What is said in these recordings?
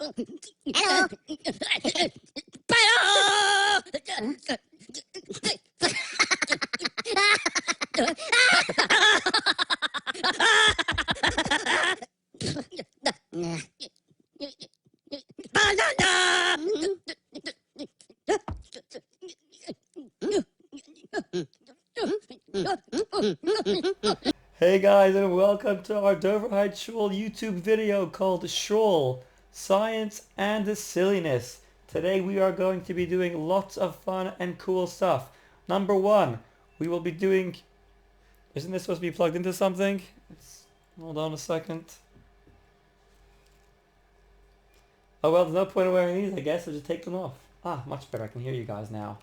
Hello. Hey guys, and welcome to our Doverheid Shule YouTube video called Shule, Science and Silliness. Today we are going to be doing lots of fun and cool stuff. Number one, we will be doing... Isn't this supposed to be plugged into something? Hold on a second. Oh well, there's no point in wearing these, I guess. I'll just take them off. Ah, much better. I can hear you guys now.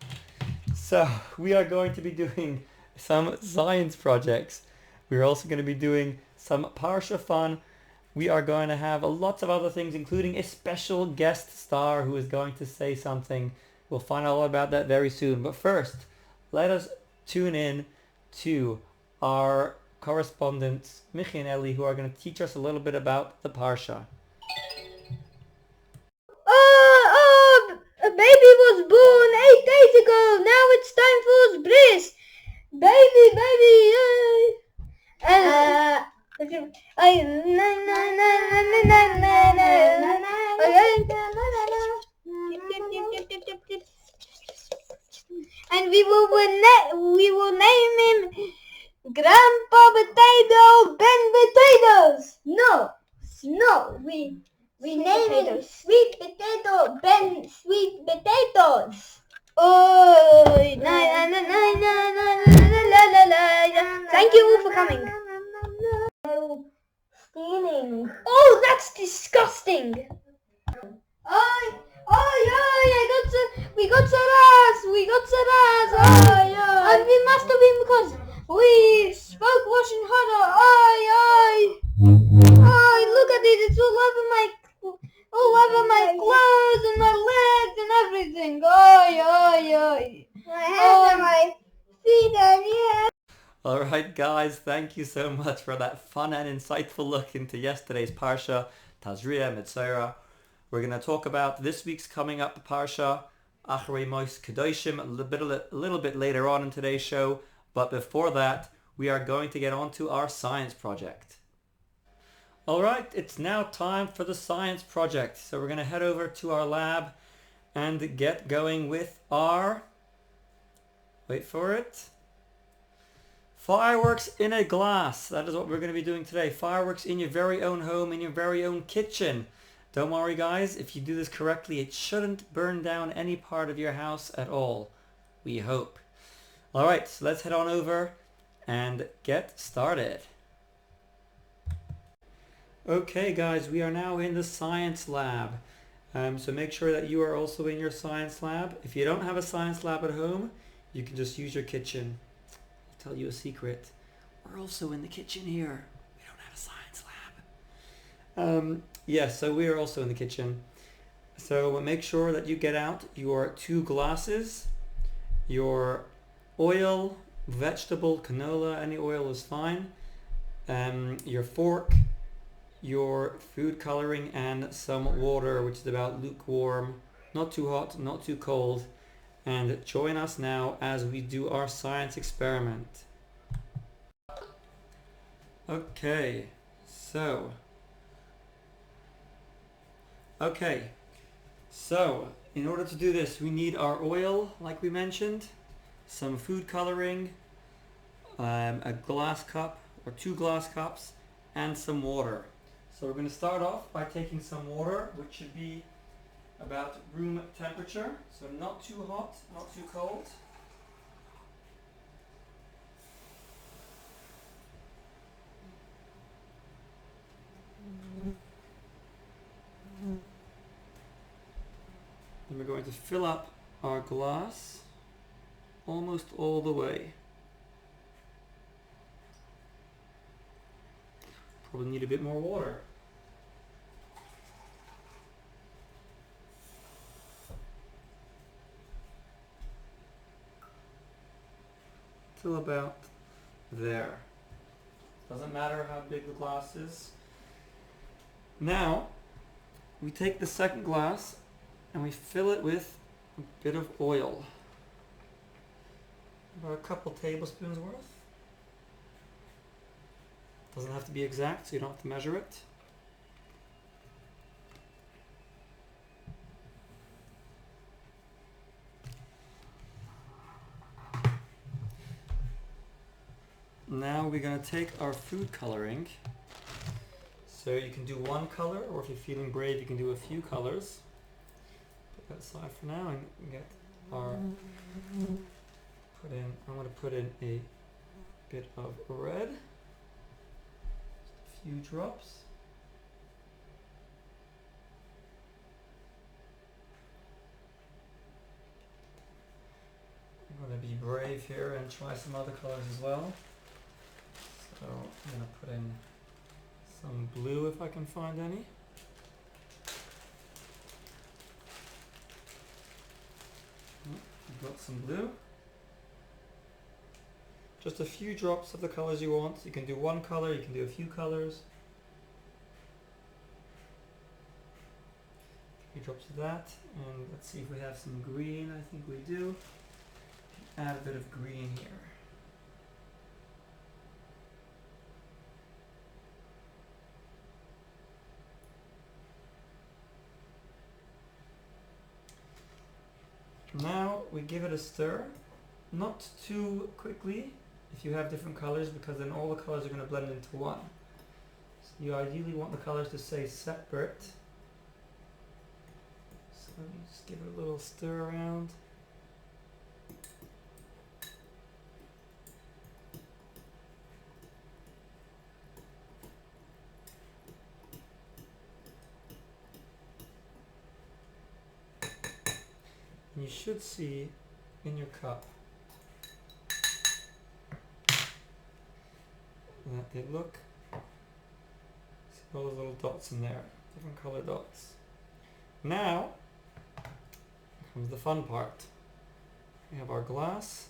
So, we are going to be doing some science projects. We're also going to be doing some Parsha fun. We are going to have lots of other things, including a special guest star who is going to say something. We'll find out all about that very soon. But first, let us tune in to our correspondents, Michi and Ellie, who are going to teach us a little bit about the Parsha. A baby was born 8 days ago. Now it's time for his bris. Baby, and we will name him Grandpa Potato Ben Potatoes. No, we name him Sweet Potato Ben Sweet Potatoes. Oh, thank you all for coming. Stealing. Oh, that's disgusting. We got Saras. And it must have been because we spoke Russian harder. Look at it. It's all over my clothes and my legs and everything. My hands and my feet and yeah. Alright guys, thank you so much for that fun and insightful look into yesterday's Parsha, Tazria Mitzvos. We're going to talk about this week's coming up Parsha, Acharei Mos Kedoshim, a little bit later on in today's show. But before that, we are going to get on to our science project. Alright, it's now time for the science project. So we're going to head over to our lab and get going with our... Wait for it. Fireworks in a glass. That is what we're going to be doing today. Fireworks in your very own home, in your very own kitchen. Don't worry guys, if you do this correctly, it shouldn't burn down any part of your house at all. We hope. Alright, so let's head on over and get started. Okay guys, we are now in the science lab. So make sure that you are also in your science lab. If you don't have a science lab at home, you can just use your kitchen. I'll tell you a secret. We're also in the kitchen here. We don't have a science lab. Yes, so we are also in the kitchen. So make sure that you get out your 2 glasses, your oil, vegetable, canola, any oil is fine, your fork, your food coloring, and some water, which is about lukewarm, not too hot, not too cold. And join us now as we do our science experiment. Okay, so in order to do this, we need our oil, like we mentioned, some food coloring, a glass cup or 2 glass cups, and some water. So we're going to start off by taking some water, which should be about room temperature, so not too hot, not too cold. Then we're going to fill up our glass almost all the way. Probably need a bit more water. Till about there. Doesn't matter how big the glass is. Now, we take the second glass and we fill it with a bit of oil. About a couple tablespoons worth. Doesn't have to be exact, so you don't have to measure it. Now we're going to take our food coloring. So you can do one color, or if you're feeling brave, you can do a few colors. Put that aside for now and get our I'm going to put in a bit of red. Just a few drops. I'm going to be brave here and try some other colors as well. So I'm going to put in some blue if I can find any. I've got some blue. Just a few drops of the colors you want. You can do one color, you can do a few colors. A few drops of that. And let's see if we have some green. I think we do. Add a bit of green here. Now we give it a stir, not too quickly if you have different colors, because then all the colors are going to blend into one. So you ideally want the colors to stay separate. So let me just give it a little stir around. And you should see in your cup that they look, see all those little dots in there, different color dots. Now comes the fun part. We have our glass.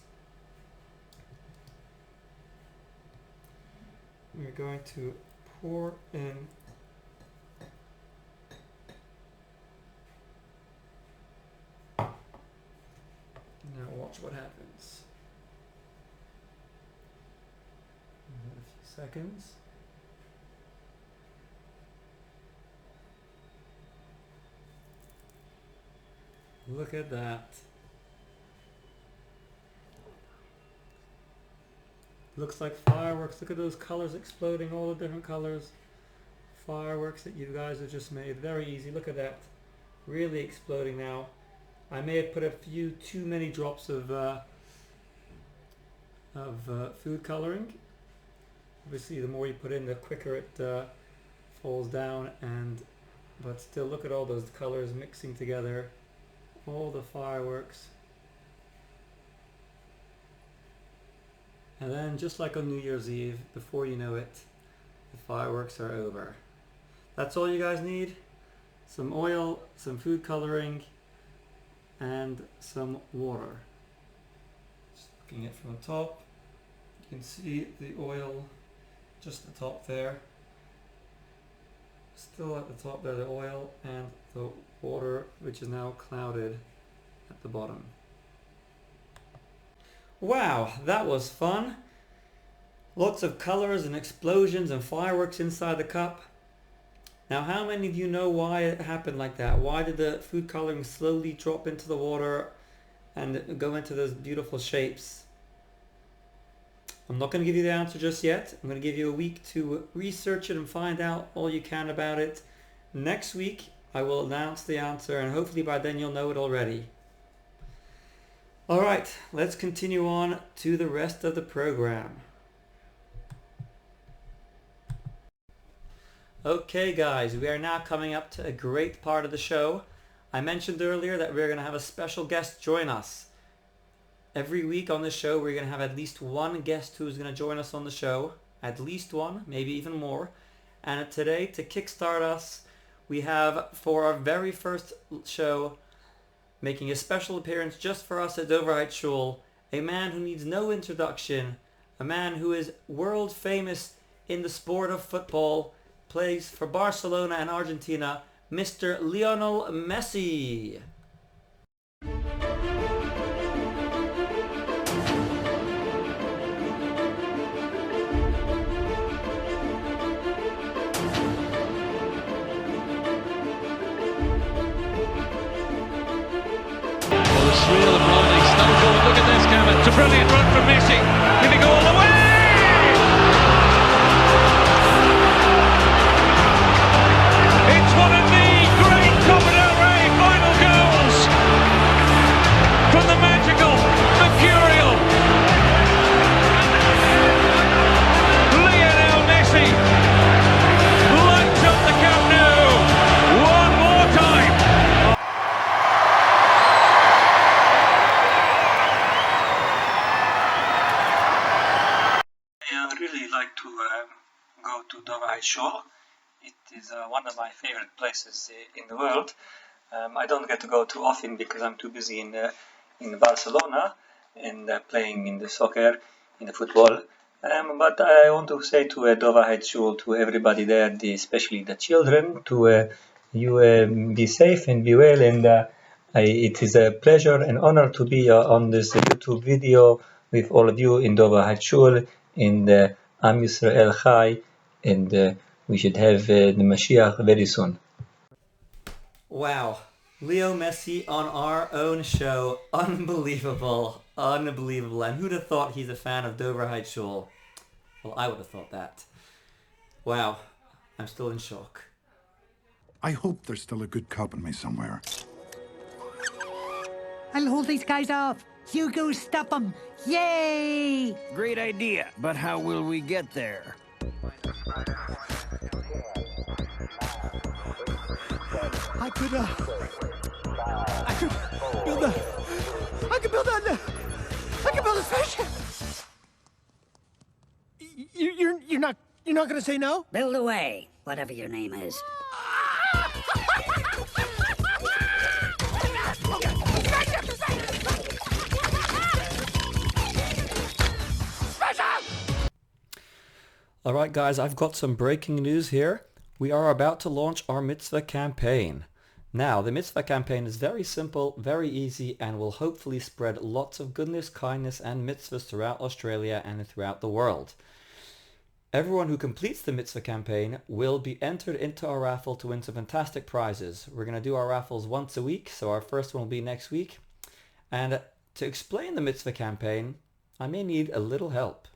We're going to pour in now watch what happens. Give it a few seconds. Look at that. Looks like fireworks. Look at those colors exploding, all the different colors. Fireworks that you guys have just made. Very easy. Look at that. Really exploding now. I may have put a few too many drops of food coloring. Obviously, the more you put in, the quicker it falls down. But still, look at all those colors mixing together. All the fireworks. And then, just like on New Year's Eve, before you know it, the fireworks are over. That's all you guys need. Some oil, some food coloring, and some water. Just looking at it from the top, you can see the oil just the top there. Still at the top there, the oil and the water, which is now clouded at the bottom. Wow, that was fun. Lots of colors and explosions and fireworks inside the cup. Now, how many of you know why it happened like that? Why did the food coloring slowly drop into the water and go into those beautiful shapes? I'm not going to give you the answer just yet. I'm going to give you a week to research it and find out all you can about it. Next week, I will announce the answer, and hopefully by then you'll know it already. All right, let's continue on to the rest of the program. Okay guys, we are now coming up to a great part of the show. I mentioned earlier that we're going to have a special guest join us. Every week on the show we're going to have at least one guest who's going to join us on the show. At least one, maybe even more. And today, to kickstart us, we have, for our very first show, making a special appearance just for us at Doverheit Shule, a man who needs no introduction, a man who is world famous in the sport of football, plays for Barcelona and Argentina, Mr. Lionel Messi. Real and Riley, slow forward, look at this, Cameron. It's a brilliant run from Messi. Can he go all the way? It's one of the great Copa del Rey final goals from the magical, mercurial Lionel Messi. Lights up the Camp Nou one more time. I really like to go to Shule. It is one of my favorite places in the world. I don't get to go too often because I'm too busy in Barcelona and playing in the soccer, in the football. But I want to say to Shule, to everybody there, especially the children, to you be safe and be well. And it is a pleasure and honor to be on this YouTube video with all of you in Shule. And Am Yisrael Chai, and we should have the Mashiach very soon. Wow, Leo Messi on our own show. Unbelievable, unbelievable. And who'd have thought he's a fan of Dover Shule? Well, I would have thought that. Wow, I'm still in shock. I hope there's still a good cop in me somewhere. I'll hold these guys off. You go stop them. Yay! Great idea, but how will we get there? I could build a spaceship. You're not gonna say no? Build away, whatever your name is. Alright guys, I've got some breaking news here. We are about to launch our mitzvah campaign. Now, the mitzvah campaign is very simple, very easy, and will hopefully spread lots of goodness, kindness, and mitzvahs throughout Australia and throughout the world. Everyone who completes the mitzvah campaign will be entered into our raffle to win some fantastic prizes. We're going to do our raffles once a week, so our first one will be next week. And to explain the mitzvah campaign, I may need a little help.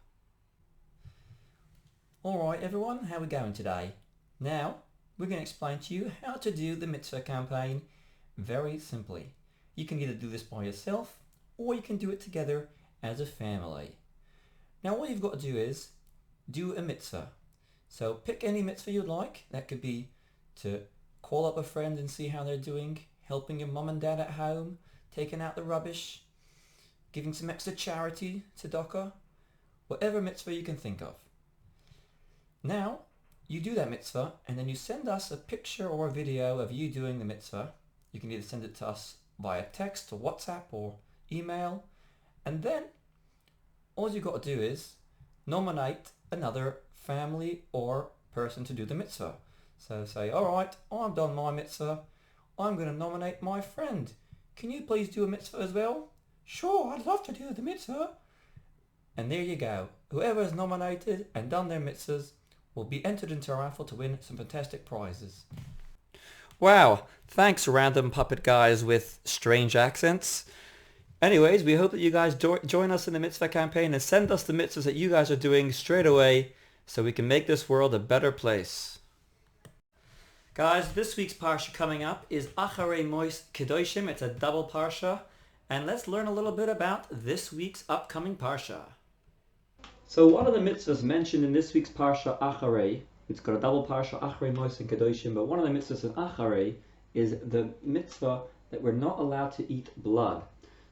Alright everyone, how are we going today? Now, we're going to explain to you how to do the mitzvah campaign very simply. You can either do this by yourself, or you can do it together as a family. Now all you've got to do is do a mitzvah. So pick any mitzvah you'd like. That could be to call up a friend and see how they're doing, helping your mum and dad at home, taking out the rubbish, giving some extra charity to tzedakah, whatever mitzvah you can think of. Now, you do that mitzvah and then you send us a picture or a video of you doing the mitzvah. You can either send it to us via text or WhatsApp or email. And then all you've got to do is nominate another family or person to do the mitzvah. So say, alright, I've done my mitzvah. I'm going to nominate my friend. Can you please do a mitzvah as well? Sure, I'd love to do the mitzvah. And there you go. Whoever is nominated and done their mitzvahs will be entered into a raffle to win some fantastic prizes. Wow, thanks random puppet guys with strange accents. Anyways, we hope that you guys join us in the mitzvah campaign and send us the mitzvahs that you guys are doing straight away so we can make this world a better place. Guys, this week's parsha coming up is Acharei Mois Kedoshim. It's a double parsha. And let's learn a little bit about this week's upcoming parsha. So one of the mitzvahs mentioned in this week's parsha, Acharei, it's got a double parsha, Acharei Mois and Kedoshim, but one of the mitzvahs in Acharei is the mitzvah that we're not allowed to eat blood.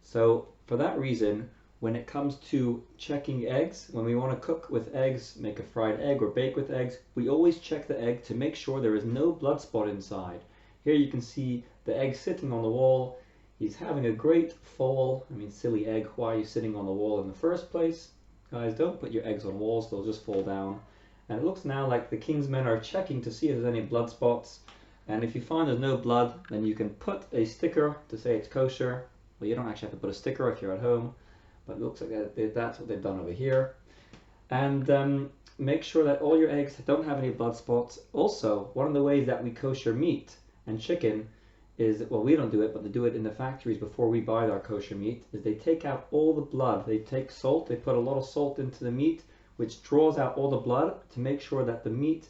So for that reason, when it comes to checking eggs, when we want to cook with eggs, make a fried egg or bake with eggs, we always check the egg to make sure there is no blood spot inside. Here you can see the egg sitting on the wall. He's having a great fall. I mean, silly egg, why are you sitting on the wall in the first place? Guys, don't put your eggs on walls, they'll just fall down. And it looks now like the king's men are checking to see if there's any blood spots. And if you find there's no blood, then you can put a sticker to say it's kosher. Well, you don't actually have to put a sticker if you're at home, but it looks like that's what they've done over here. And make sure that all your eggs don't have any blood spots. Also, one of the ways that we kosher meat and chicken is, well, we don't do it, but they do it in the factories before we buy our kosher meat, is they take out all the blood. They take salt, they put a lot of salt into the meat, which draws out all the blood to make sure that the meat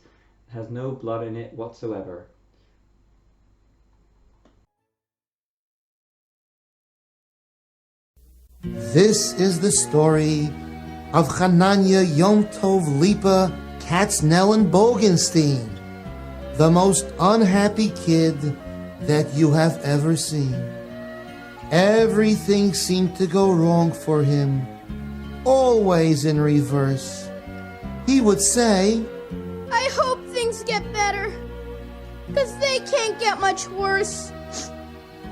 has no blood in it whatsoever. This is the story of Hananya Yom Tov Lipa Katznellen Bogenstein, the most unhappy kid that you have ever seen. Everything seemed to go wrong for him, always in reverse. He would say, I hope things get better, 'cause they can't get much worse.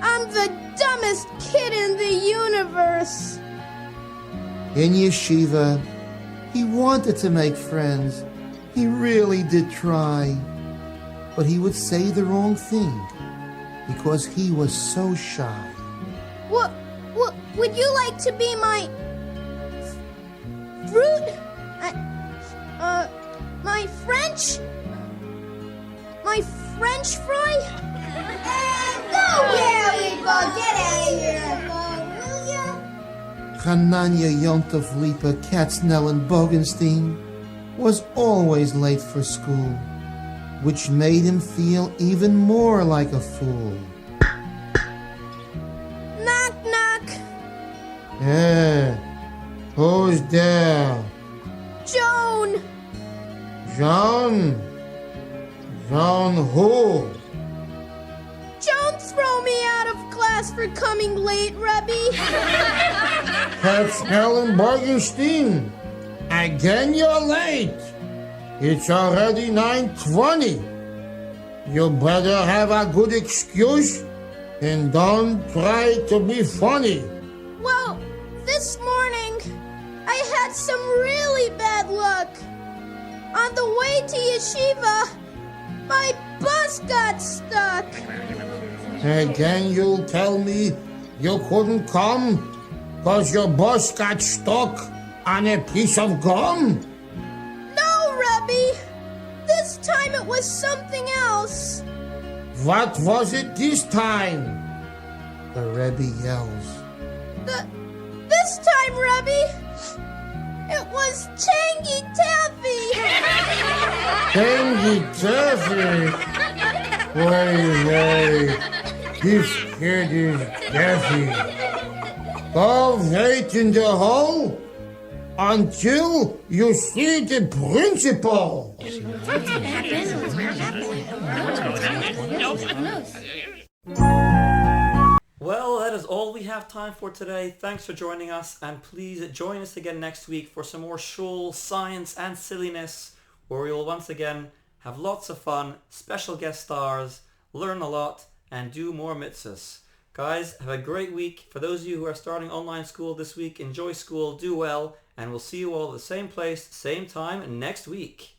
I'm the dumbest kid in the universe. in yeshiva, he wanted to make friends. He really did try. But he would say the wrong thing because he was so shy. What would you like to be my fruit? My French fry? Go here, Lipa. Get out of here, will ya? Hananya Yom Tov Lipa Katznellen Bogenstein was always late for school, which made him feel even more like a fool. Knock, knock. Who's there? Joan. John? John who? Don't throw me out of class for coming late, Rebbe. Katznellen Bogenstein. Again you're late. It's already 9:20. You better have a good excuse and don't try to be funny. Well, this morning, I had some really bad luck. On the way to yeshiva, my bus got stuck. Again you'll tell me you couldn't come because your bus got stuck on a piece of gum? No, Rebbe. This time it was something else. What was it this time? The Rebbe yells. This time, Rebbe, it was Changy Taffy. Tangy Taffy? Wait, this kid is Taffy. Go wait in the hall until you see the principal. Well, that is all we have time for today. Thanks for joining us, and please join us again next week for some more Shule, science and silliness, where we will once again have lots of fun, special guest stars, learn a lot, and do more mitzvahs. Guys, have a great week. For those of you who are starting online school this week, enjoy school, do well, and we'll see you all at the same place, same time next week.